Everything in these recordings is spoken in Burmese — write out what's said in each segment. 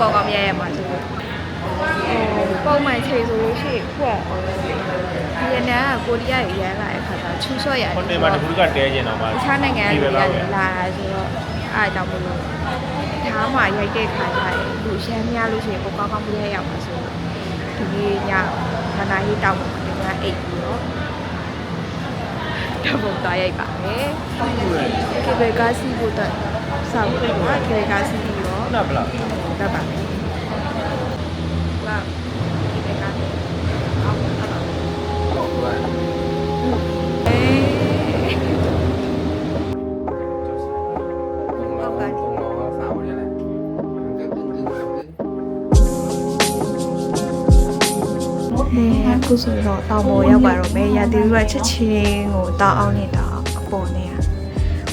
ကောင်းကောင်းရရမှာဆိုပုံမှန်ချိန်ဆိုလို့ရှိရင်ခုကဗီယက်နမ်ကကိုရီးယားရမ်းလာတဲ့ခါကျချူဆော့ရတယ် ဟိုတယ်မှာတခုကတဲကျင်တော့မှ တခြားနိုင်ငံတွေကလာဆိုတော့အားကြောင့်မလို့ထားမှရိုက်တဲ့ခါကျရင်လူရမ်းများလို့ရှိရင်ကိုကောင်းကောင်းမရရမှာဆိုတော့ဒီနေ့ညခဏလေးတောက်ပါဒီမှာအိတ်ပြီးတော့တပုံသားရိုက်ပါမယ်ကေဘေကာစီကိုတော့စောင့်ပြီးတော့ကေဘေကာစီပြီးတော့ နားဗလား တတ်ပါမယ်လာကေဘေကာစီအောင်တတ်ပါမယ်အခုဆိုတော့တောင်ပေါ်ရောက်ပါတော့မယ်ရာသီဥတုကချက်ချင်းကိုတောင်အောင်နေတာအပေါ်နေရ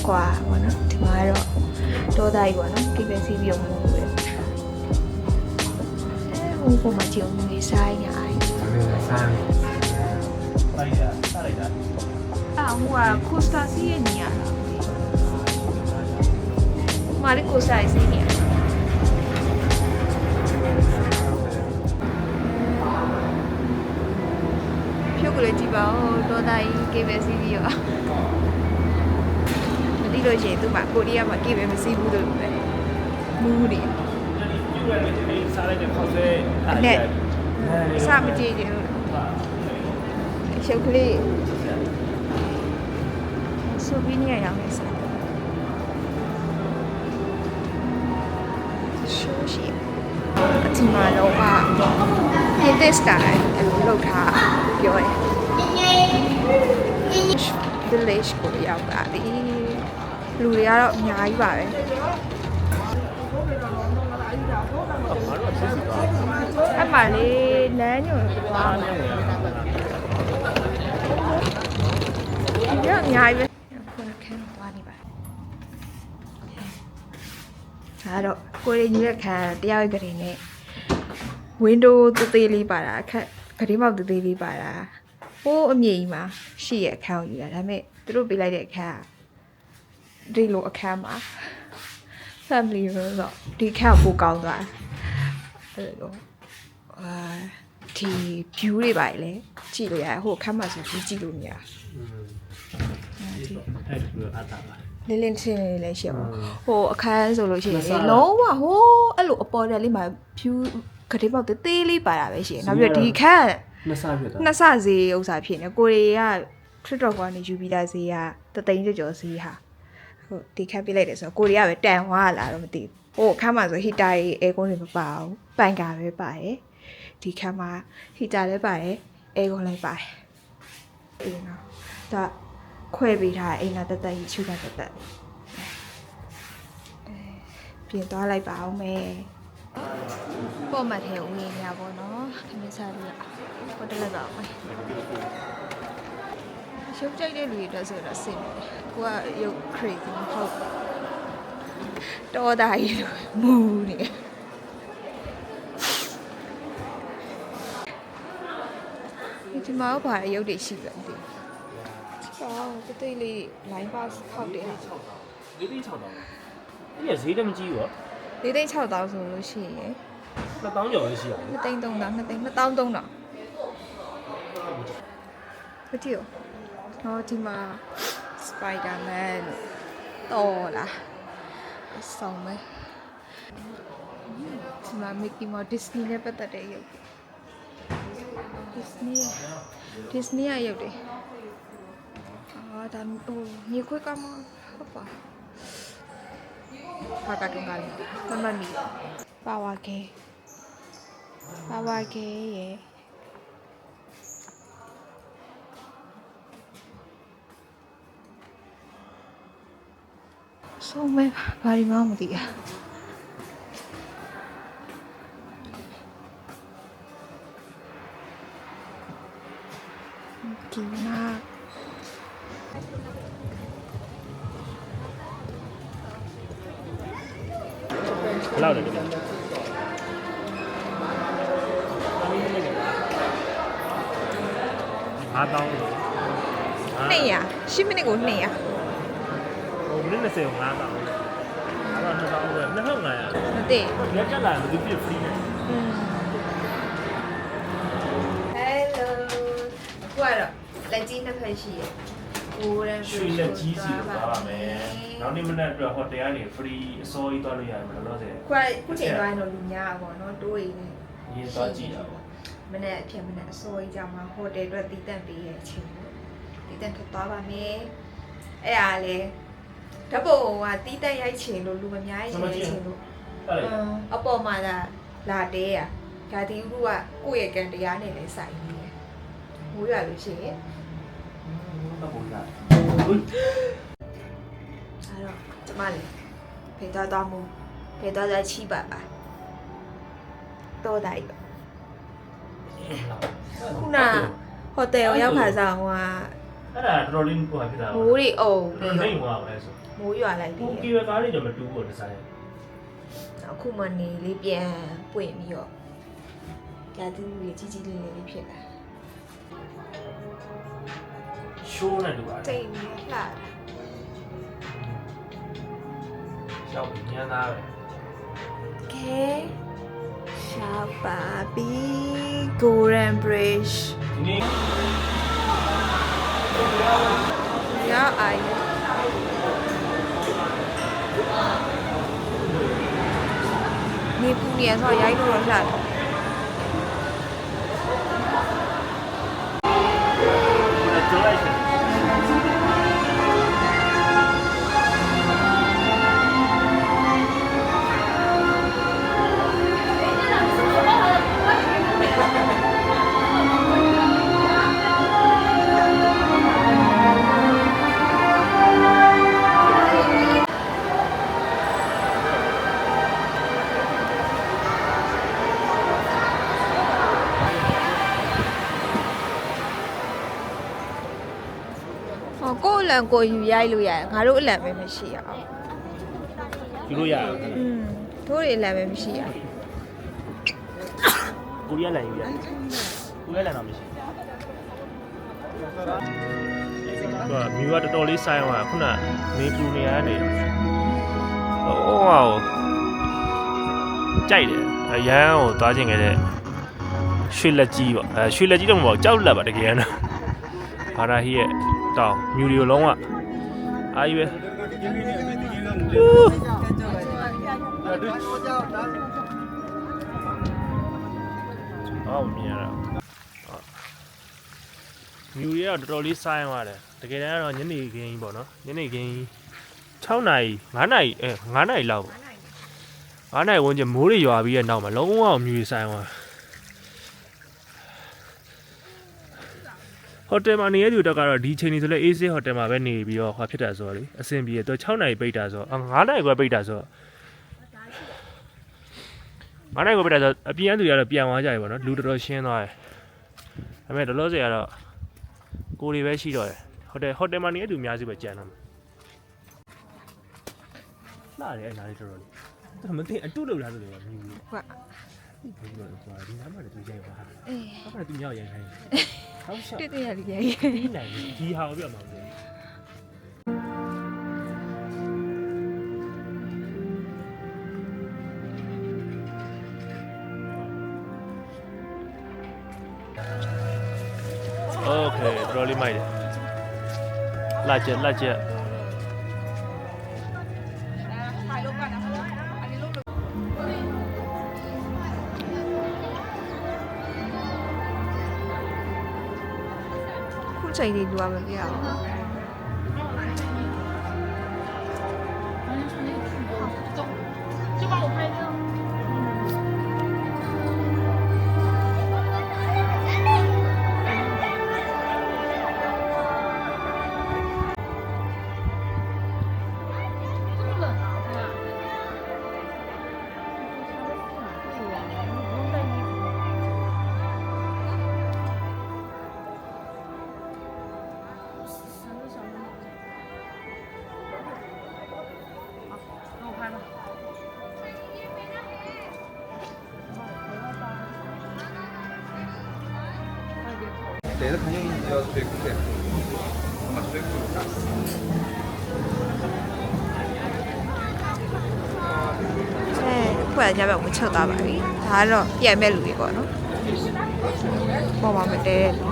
ကွာဘောနော်ဒီမှာတော့တောသားကြီးပေါ့နော်ကိပဲစီးပြီးတော့မို့ပဲဟိုပေါ်မှာကြုံနေဆိုင်နေအိုင် စားလိုက်တာ啊，我コスタ西尼亚，马里コ斯タ西尼亚。ဖြုတ်ကလေးကြည့်ပါဦးဒေါ်သားကြီးကေပဲစီးပြီးတော့မသိလို့ရှိရင်သူ့မှာကိုရီးယားမှာကေပဲမစီးဘူးလို့ပဲမူးတယ် ယူရတဲ့ဒီစားလိုက်တဲ့ခေါက်ဆွဲ နဲ့စမကြည့်ကြလို့ရှုပ်ကလေးဆိုပြီးနေရအောင်လေစားရှိုးရှိအဒီမှာတော့ပြင်သစ်စတိုင်အဲ့လိုလုပ်ထားပြောရဲ village ကိုရောက်ပါပြီလူတွေကတော့အများကြီးပါပဲအဲ့မှာလေလမ်းညွန်သွားတယ်ဒီကအများကြီးပဲခုနကခံသွားနေပါဒါတော့ကိုရီးယူရက်ခံတရားရွက်ကြနေနဲ့ window သေးသေးလေးပါတာအခက်ဂရိမောက်သေးသေးလေးပါတာဟိုးအမြင့်ကြီးမှာရှိရအခန်းကိုယူတာဒါပေမဲ့သူတို့ပေးလိုက်တဲ့အခန်းကဒီလိုအခန်းမှာ family ဆိုတော့ဒီအခန်းကပိုကောင်းသွားတယ်အဲ့လိုဒီ view တွေပါလေကြည့်လို့ရတယ်ဟိုအခန်းမှာဆို view ကြည့်လို့မရအဲ့ဒီလိုအပ်တာပါ လင်းလင်းချင်းလေးလည်းရှိပါဟိုအခန်းဆိုလို့ရှိရင်လုံးဝဟိုးအဲ့လိုအပေါ်တက်လေးမှာ view ခတိပေါက်သေးသေးလေးပါတာပဲရှိရင်နောက်ပြီးတော့ဒီခန်း နှစ်ဆဖြစ်တာ နှစ်ဆဈေးဥစ္စာဖြစ်နေကိုရီးယားထရစ်တော်ကနေယူပြီးသားဈေးကတသိန်းကျော်ဈေးဟာဟုတ်ဒီခန်းပြလိုက်တယ်ဆိုတော့ကိုရီးယားပဲတန်ဝါလာတော့မသိဘူးဟိုအခန်းမှာဆိုဟီတာတွေအဲကွန်းတွေမပါဘူးပိုင်ကာပဲပါတယ်ဒီခန်းမှာဟီတာလည်းပါတယ်အဲကွန်းလည်းပါတယ်အေးနော်ဒါခွဲပေးထားအိမ်နာတက်တက်ကြီးချူတာတက်တက်ပြင်သွားလိုက်ပါအောင်မယ်ပေါ်မှထဲဦးရင်းရပါတော့ခမင်းစားပြီးတော့တက်လိုက်ပါအောင်ရှုပ်ကြိုက်တဲ့လူတွေအတွက်ဆိုတော့စင်တယ်ကိုကရုပ် crazy မဟုတ်တော်တာကြီးလို့မူနေဒီမှာဘာရုပ်တွေရှိလဲမသိဘူးအော်တိတ်လေး line pass ခောက်တယ် 4,600အဲ့ဒီဈေးလည်းမကြီးဘူး 4,600ဆိုလို့ရှိရင်2000ကျော်ပဲရှိရတယ် 2,300 2,300ဘယ်တီရောတော့ဒီမှာ Spider-Man တော့လားအဆောင်ပဲဒီမှာ Mickey Mouse Disney နဲ့ပတ်သက်တဲ့ရုပ် Disney ရဲ့ရုပ်တွေဒါဟိုမြေခွေးကမဟုတ်ပါဘာကတုံးကလည်းမမမီပါဝါကဲရဲ့ဆုံးမဲဘာဒီမှမသိอ่ะဒီမှာဘယ်လောက်လဲဒီက5000 200 10မိနစ်ကို200 ဟိုမိနစ်20ကို5000အဲ့တော့2000ပဲ2500 သိ ရက်တက်လာလို့ပြ free နဲ့ Hello ကိုကတော့လက်ကြီးနှစ်ဖက်ရှိရကိုရန် ရွှေလက်ကြီးစီလို့ပါမယ်နောက်နေ့မနေ့အတွက်ဟိုတယ်ကနေ free အစောကြီးသွားလို့ရတယ်မလို့ဆိုရင် ခုချိန်ပိုင်းတော့လူများပါတော့တိုးရည်နဲ့ ရေးသွားကြည့်တာပေါ့ မနေ့အဖြစ်မနေ့အစိုးရကြောင့်မှာဟိုတယ်အတွက်တည်တံ့ပေးရဲ့အချိန်တည်တံ့ထွက်သွားပါမယ်အဲ့ဒါလေဓာတ်ပုံကတည်တံ့ရိုက်ချင်လို့လူမများကြီးချင်လို့ အဲ့ဒါ အပေါ်မှာလာတဲရဒါဒီခုကကိုယ့်ရဲ့ကံတရားနဲ့လည်းဆိုင်နေတယ်မိုးရွာလို့ရှိရင် တော့ဘူးလား အဲ့တော့ကျမလည်းဖေသွားမှုဖေသွားချိပါပါတော့တိုင်းခုနဟိုတယ်ရောက်ခါစားဟိုက အဲ့ဒါတော်တော်လေးဟိုဖြစ်တာ မိုးတွေအုံ တော်တော်လေးဟိုပါပဲဆို မိုးရွာလိုက် ကို တယ် ကီဝကားတွေတော့မတူဘူးဒီဇိုင်း အခုမှနေလေးပြန်ပွင့်ပြီးတော့ကြာသူလေးကြီးကြီးလေးလေးဖြစ်လာ ရှိုးနေတူပါ တိတ်နေလှတာ ရှောက်ညံသားပဲ ကဲရှာပါပြီ Golden Bridge ဒီနေ့ ရအိုင်နေပူနေရဆိုရိုက်လို့တော့လှတယ် ကျလိုက်တယ် ဟောကိုယ့်အလံကိုယူရိုက်လို့ရတယ်ငါတို့အလံပဲမရှိရအောင် ယူလို့ရတယ် တို့တွေအလံပဲမရှိရ ကိုရီးယားလန်ယူရတယ်ကိုရီးယားလန်တော့မရှိဘူးမြူကတော်တော်လေးဆိုင်သွားခုနနေပူနေရနေဟိုကြိုက်တယ်အရန်ကိုသွားခြင်းခဲ့တဲ့ရွှေလက်ကြီးပေါ့ရွှေလက်ကြီးတော့မဟုတ်ကြောက်လက်ပါတကယ်တော့ဘာသာဟီရဲ့တောင်မြူရီကိုလုံးဝအာကြီးပဲအော်မြင်ရတော့မြူရီကတော့တော်တော်လေးဆိုင်သွားတယ်တကယ်တမ်းတော့ညနေခင်းကြီးပေါ့နော်ညနေခင်း6နာရီ9နာရီ9နာရီလောက်ပေါ့9နာရီဝန်းကျင်မိုးတွေရွာပြီးတဲ့နောက်မှာလုံးဝမြူရီဆိုင်သွားဟိုတယ်မှာနေရတဲ့သူတော့ကတော့ဒီချိန်ကြီးဆိုလဲ AC ဟိုတယ်မှာပဲနေပြီးတော့ဟောဖြစ်တာဆိုတော့လေအဆင်ပြေတယ်သူ6နာရီပိတ်တာဆိုတော့9နာရီခွဲပိတ်တာဆိုတော့9နာရီခွဲပိတ်တာဆိုအပြင်သူတွေကတော့ပြန်သွားကြပြီပေါ့နော်လူတော်တော်ရှင်းသွားတယ်ဒါပေမဲ့တော်တော်စရာတော့ကိုယ်တွေပဲရှိတော့တယ်ဟိုတယ်မှာနေရတဲ့သူအများစုပဲကြံတော့မှာလာတယ်အဲ့နားလေးတော်တော်လေးဒါမသိအတုလောက်လားဆိုတော့မြူကြီး ဟုတ် ဒီလိုကွာဒီနားမှာလည်းသူရိုက်ပါ အေး ဘာမှသူမြောက်ရိုက်ခိုင်းဟုတ်ရှော့ တွေ့တွေ့ရလေးရိုက် ဒီနိုင်ဒီဟာကိုပြမှာဆို Okay တော်တော်လေးမိုက်တယ်လာချက် ခုချိန်လေးလူကမပြအောင် 就把我拍掉。 내가 당연히 이어서 될 건데 아마 될 거니까. အဲခွ ကွက်ညဘက်ဝင်ချက်သွားပါပြီဒါကတော့ပြန်မဲ့လူတွေပေါ့နော်ပေါ်မှာမတဲတဲ့လူ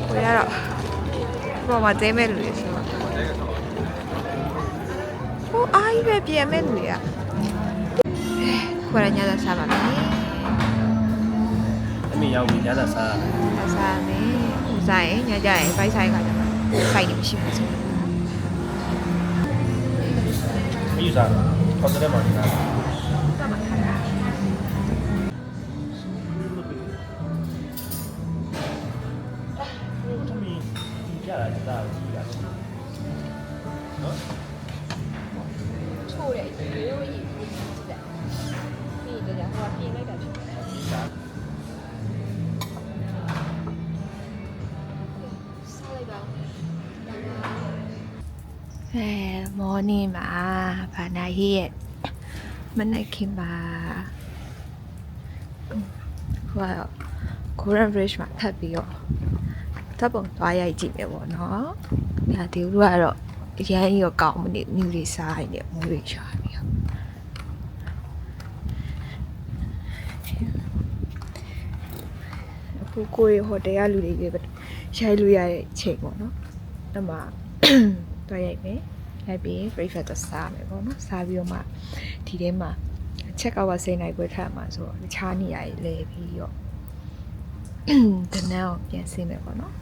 ကိုရတော့ပေါ်မှာတဲမဲ့လူတွေဆိုတော့ဟိုအားကြီးပဲပြန်မဲ့လူတွေကခွက်ရညသာစားပါမယ် အမေရောက်ပြီညသာစား စားမယ်ဥစားရင်ညကြရင်ဘိုက်ဆိုင်ခါကြမှာဆိုင်နေမရှိဘူးဆို မယူစားခေါင်းထဲမှာနေတာ တော့မှထားတာ သမီးကြတာကြတာကြည့်ရအောင်နော် ချိုးတယ်ရိုးရိုးကြီးကြည့်တယ်ပြီးတော့ဟိုပြင်လိုက်တာဖြစ်တယ်စားလိုက်ပါမော်นิ่งမှာဘာနာဟီရဲ့မနေ့ခင်ပါဟိုKorean Bridge မှာထပ်ပြီးတော့တပ်ပုံသွားရိုက်ကြည့်မယ်ပေါ့နော်။ဒါဒီလိုကတော့အရန်ကြီးတော့ကောင်းမနေမြူတွေစားရနေမွေးတွေချာပြီးတော့အခုကိုရီဟိုတယ်ကလူတွေရိုက်လို့ရတဲ့အချိန်ပေါ့နော်။အဲ့မှာသွားရိုက်မယ်။ရိုက်ပြီး breakfast စားမယ်ပေါ့နော်။စားပြီးတော့မှဒီထဲမှာချက်ကောက်ကစိတ်နိုင်ခွဲထားမှာဆိုတော့တခြားနေရာကြီးလဲပြီးတော့တနန်းကိုပြန်ဆင်းမယ်ပေါ့နော်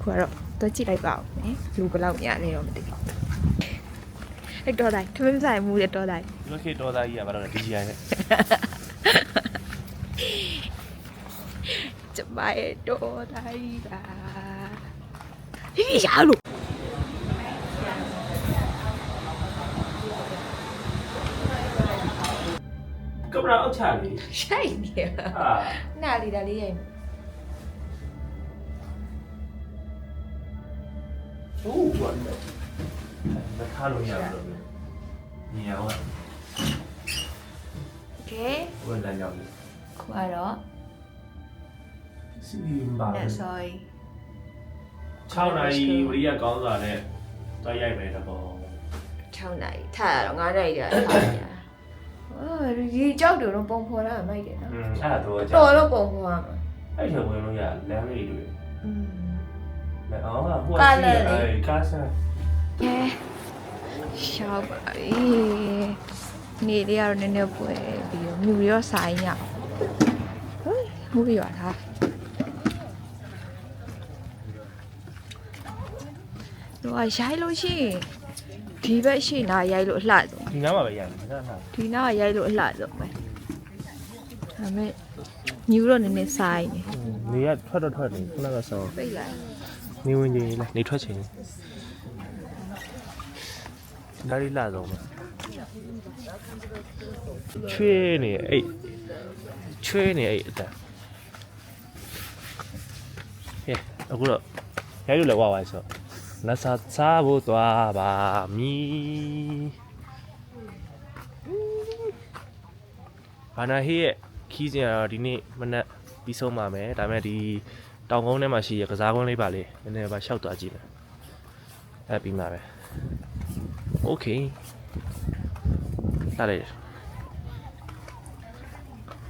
ခုကတော့တော့ကြည့်လိုက်ပါဦးမယ်လူဘယ်လောက်များလဲတော့မသိဘူးအဲ့တော့တိုင်းထမင်းဆိုင်မူရတော့တိုင်း ဒီခေတ်တော်သားကြီးကဘာလို့လဲ DJI နဲ့ ကျမရဲ့တော့တိုင်းပါဒီရလို့ ကင်မရာအောက်ချလေ ရှိုက်နေ ဟာ နာလီဒါလေးရိုက်မယ် โอ้ဘွားလေမထားလို့ရဘူးလို့ညင်အောင် โอเค ဘယ်လမ်းရောက်လဲ ခုကတော့ စီမပါ နဲ့ sorry 6နာရီဝရိယကောင်းစွာနဲ့တွားရိုက်မယ်တဘော 6နာရီထားရတော့9နာရီကြာထားရအော်ဒီကြောက်တယ်တော့ပုံဖော်တာမိုက်တယ်နော် အဲ့ဒါတော့ကြာ တော်တော့ပုံဖော်ရမှာ အဲ့ထဝင်လို့ရလမ်းလေးတွေ อืม မဲအော်ဟိုကစီအဲ့ကားဆန် ကဲရှောက်ပါပြီနေလေးကတော့နည်းနည်းပွဲပြီးတော့မြူရောဆိုင်ရဟိုးမှုပြရတာတော့ရိုက်လို့ရှိရင်ဒီဘက်ရှိနာရိုက်လို့အလှဆုံး ဒီနားမှာပဲရတယ်နားနား ဒီနာကရိုက်လို့အလှဆုံးပဲဒါပေမဲ့ညူတော့နည်းနည်းဆိုင်နေ နေရထွက်တော့ထွက်နေခုနကဆော ပိတ်လိုက် နေဝင်ကြီးလဲနေထွက်ချင်ဒါလေးလာဆုံးပါချွေးနေအဲ့ချွေးနေအဲ့အတန်ဟဲ့အခုတော့ရိုက်လို့လည်းဝါပါဆိုလက်စားဖို့သွားပါမီဘာနာဟေးရဲ့ခီးစင်ကတော့ဒီနေ့မနက်ပြီးဆုံးပါမယ်ဒါပေမဲ့ဒီတောင်ကုန်းထဲမှာရှိရကစားကွင်းလေးပါလေနည်းနည်းပါရှောက်သွားကြည့်မယ်အဲ့ပြီးမှာပဲโอเคလာလေ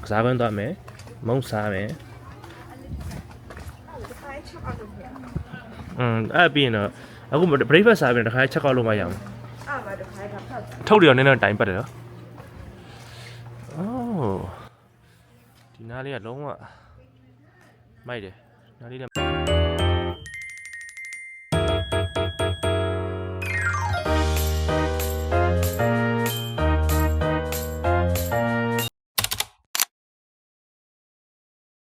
ကစားကွင်းသွားမယ်မုံစားမယ်အဲ့ပြီးရင်တော့အခု breakfast စားပြီးတခါချက်ကောက်လို့မရအောင် အဲ့မှာတစ်ခါကဖတ် ထုတ်တယ်တော့နည်းနည်းတိုင်ပတ်တယ်နော်အိုးဒီနားလေးကလုံးဝမိုက်တယ်နားလေးက